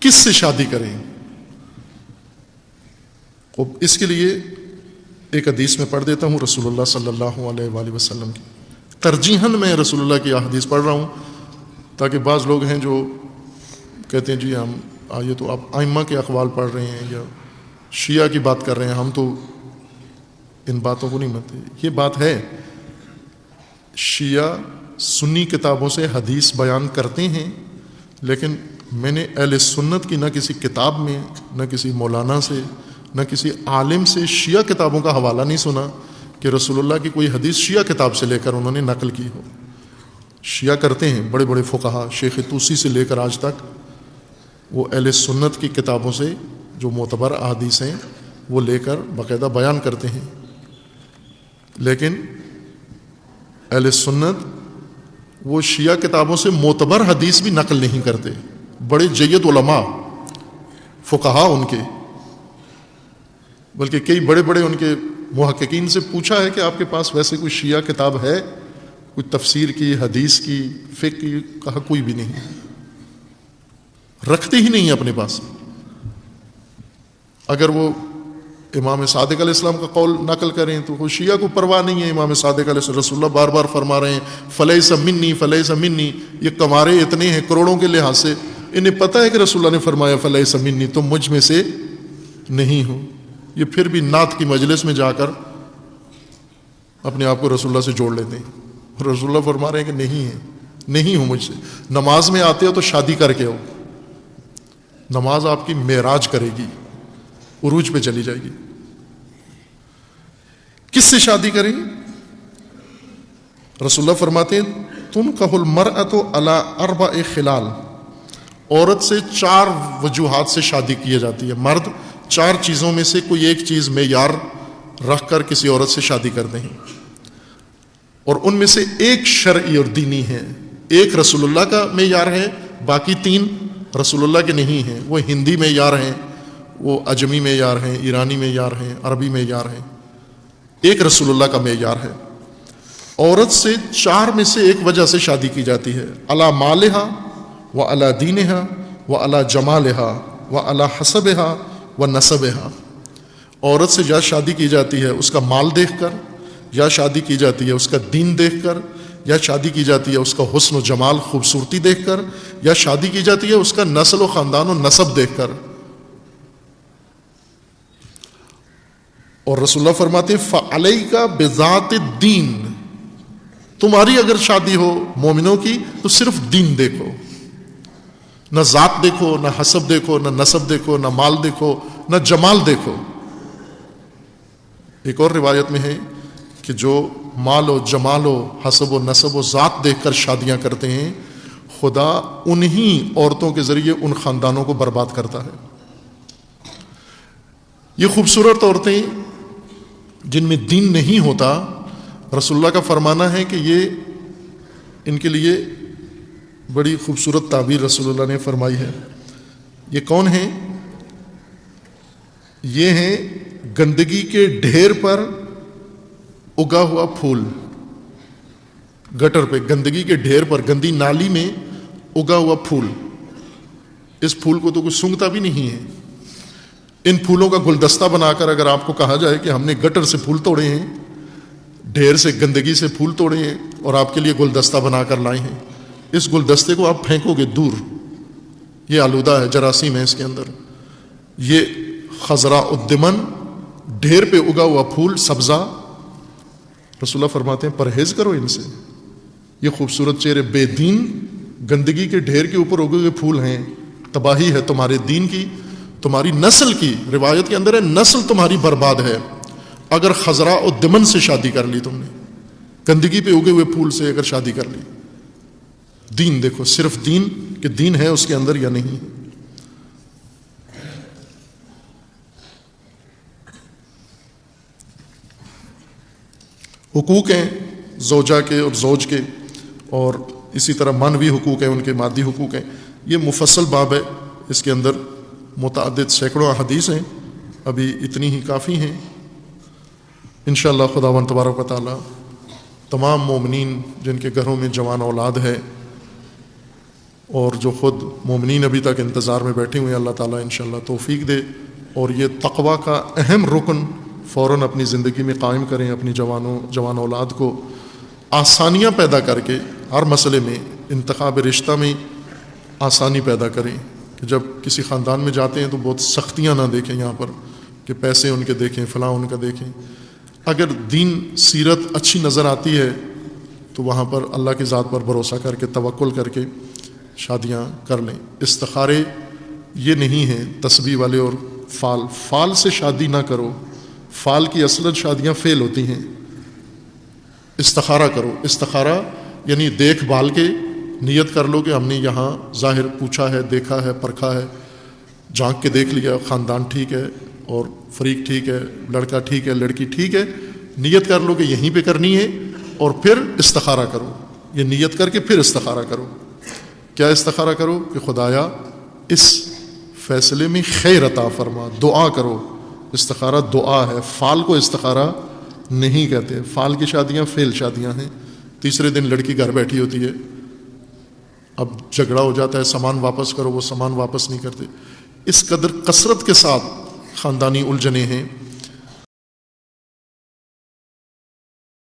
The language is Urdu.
کس سے شادی کریں؟ اس کے لیے ایک حدیث میں پڑھ دیتا ہوں رسول اللہ صلی اللہ علیہ وآلہ وسلم کی. ترجیحاً میں رسول اللہ کی احادیث پڑھ رہا ہوں تاکہ بعض لوگ ہیں جو کہتے ہیں جی ہم یہ تو آپ ائمہ کے اقوال پڑھ رہے ہیں یا شیعہ کی بات کر رہے ہیں، ہم تو ان باتوں کو نہیں مانتے. یہ بات ہے، شیعہ سنی کتابوں سے حدیث بیان کرتے ہیں، لیکن میں نے اہل سنت کی نہ کسی کتاب میں، نہ کسی مولانا سے، نہ کسی عالم سے شیعہ کتابوں کا حوالہ نہیں سنا کہ رسول اللہ کی کوئی حدیث شیعہ کتاب سے لے کر انہوں نے نقل کی ہو. شیعہ کرتے ہیں، بڑے بڑے فقہا شیخ طوسی سے لے کر آج تک وہ اہل سنت کی کتابوں سے جو معتبر احادیث ہیں وہ لے کر باقاعدہ بیان کرتے ہیں، لیکن اہل سنت وہ شیعہ کتابوں سے معتبر حدیث بھی نقل نہیں کرتے. بڑے جید علماء فقہا ان کے، بلکہ کئی بڑے بڑے ان کے محققین سے پوچھا ہے کہ آپ کے پاس ویسے کوئی شیعہ کتاب ہے، کوئی تفسیر کی، حدیث کی، فقہ کی؟ کہا کوئی بھی نہیں، رکھتے ہی نہیں اپنے پاس. اگر وہ امام صادق علیہ السلام کا قول نقل کریں تو وہ شیعہ کو پرواہ نہیں ہے. امام صادق علیہ السلام رسول اللہ بار بار فرما رہے ہیں فلیس منی فلیس منی. یہ کمارے اتنے ہیں کروڑوں کے لحاظ سے، انہیں پتہ ہے کہ رسول اللہ نے فرمایا فلیس منی، تم مجھ میں سے نہیں ہو. یہ پھر بھی نعت کی مجلس میں جا کر اپنے آپ کو رسول اللہ سے جوڑ لیتے ہیں. رسول اللہ فرما رہے ہیں کہ نہیں ہے، نہیں ہوں مجھ سے. نماز میں آتے ہو تو شادی کر کے ہو، نماز آپ کی معراج کرے گی، عروج پہ چلی جائے گی. کس سے شادی کریں؟ رسول اللہ فرماتے ہیں تنکح المرأۃ علی 4 خلال. عورت سے 4 وجوہات سے شادی کی جاتی ہے. مرد 4 چیزوں میں سے کوئی ایک چیز معیار رکھ کر کسی عورت سے شادی کرتے ہیں، اور ان میں سے ایک شرعی اور دینی ہے. ایک رسول اللہ کا معیار ہے، باقی 3 رسول اللہ کے نہیں ہیں. وہ ہندی معیار ہیں، وہ عجمی معیار ہیں، ایرانی معیار ہیں، عربی معیار ہیں. ایک رسول اللہ کا معیار ہے. عورت سے 4 میں سے ایک وجہ سے شادی کی جاتی ہے: علی مالہا و علی دینہا و علی جمالہا و علی حسبہا و نسبہا. عورت سے یا شادی کی جاتی ہے اس کا مال دیکھ کر، یا شادی کی جاتی ہے اس کا دین دیکھ کر، یا شادی کی جاتی ہے اس کا حسن و جمال خوبصورتی دیکھ کر، یا شادی کی جاتی ہے اس کا نسل و خاندان و نسب دیکھ کر. اور رسول اللہ فرماتے ہیں فَعَلَيْكَ بِذَاتِ الدِّينِ. تمہاری اگر شادی ہو مومنوں کی تو صرف دین دیکھو، نہ ذات دیکھو، نہ حسب دیکھو، نہ نسب دیکھو، نہ مال دیکھو، نہ جمال دیکھو. ایک اور روایت میں ہے کہ جو مال و جمال و حسب و نسب و ذات دیکھ کر شادیاں کرتے ہیں، خدا انہی عورتوں کے ذریعے ان خاندانوں کو برباد کرتا ہے. یہ خوبصورت عورتیں جن میں دین نہیں ہوتا، رسول اللہ کا فرمانا ہے کہ یہ ان کے لیے بڑی خوبصورت تعبیر رسول اللہ نے فرمائی ہے. یہ کون ہیں؟ یہ ہیں گندگی کے ڈھیر پر اگا ہوا پھول. گٹر پہ گندگی کے ڈھیر پر، گندی نالی میں اگا ہوا پھول. اس پھول کو تو کوئی سونگھتا بھی نہیں ہے. ان پھولوں کا گلدستہ بنا کر اگر آپ کو کہا جائے کہ ہم نے گٹر سے پھول توڑے ہیں، ڈھیر سے گندگی سے پھول توڑے ہیں اور آپ کے لیے گلدستہ بنا کر لائے ہیں، اس گلدستے کو آپ پھینکو گے دور، یہ آلودہ ہے، جراثیم ہے اس کے اندر. یہ خضراء الدمن، ڈھیر پہ اگا ہوا پھول سبزہ. رسول اللہ فرماتے ہیں پرہیز کرو ان سے. یہ خوبصورت چہرے بے دین گندگی کے ڈھیر کے اوپر اگے ہوئے پھول ہیں. تباہی ہے تمہارے دین کی، تمہاری نسل کی. روایت کے اندر ہے نسل تمہاری برباد ہے اگر خضراء الدمن سے شادی کر لی، تم نے گندگی پہ اگے ہوئے پھول سے اگر شادی کر لی. دین دیکھو، صرف دین کہ دین ہے اس کے اندر یا نہیں. حقوق ہیں زوجہ کے اور زوج کے، اور اسی طرح معنوی حقوق ہیں، ان کے مادی حقوق ہیں. یہ مفصل باب ہے، اس کے اندر متعدد سینکڑوں حدیث ہیں. ابھی اتنی ہی کافی ہیں. انشاءاللہ خداوند تبارک و تعالی تمام مومنین جن کے گھروں میں جوان اولاد ہے اور جو خود مومنین ابھی تک انتظار میں بیٹھے ہوئے ہیں اللہ تعالیٰ انشاءاللہ توفیق دے، اور یہ تقوی کا اہم رکن فوراً اپنی زندگی میں قائم کریں، اپنی جوان اولاد کو آسانیاں پیدا کر کے ہر مسئلے میں، انتخاب رشتہ میں آسانی پیدا کریں، کہ جب کسی خاندان میں جاتے ہیں تو بہت سختیاں نہ دیکھیں یہاں پر کہ پیسے ان کے دیکھیں، فلاں ان کا دیکھیں۔ اگر دین سیرت اچھی نظر آتی ہے تو وہاں پر اللہ کی ذات پر بھروسہ کر کے توکل کر کے شادیاں کر لیں۔ استخارے یہ نہیں ہیں تسبیح والے اور فال سے شادی نہ کرو، فال کی اصلاً شادیاں فیل ہوتی ہیں۔ استخارہ کرو، استخارہ یعنی دیکھ بھال کے نیت کر لو کہ ہم نے یہاں ظاہر پوچھا ہے، دیکھا ہے، پرکھا ہے، جھانک کے دیکھ لیا خاندان ٹھیک ہے اور فریق ٹھیک ہے، لڑکا ٹھیک ہے، لڑکی ٹھیک ہے، نیت کر لو کہ یہیں پہ کرنی ہے، اور پھر استخارہ کرو۔ یہ نیت کر کے پھر استخارہ کرو۔ کیا استخارہ کرو؟ کہ خدایا اس فیصلے میں خیر عطا فرما، دعا کرو۔ استخارہ دعا ہے، فال کو استخارہ نہیں کہتے۔ فال کی شادیاں فیل شادیاں ہیں۔ تیسرے دن لڑکی گھر بیٹھی ہوتی ہے، اب جھگڑا ہو جاتا ہے، سامان واپس کرو، وہ سامان واپس نہیں کرتے۔ اس قدر کثرت کے ساتھ خاندانی الجھنیں ہیں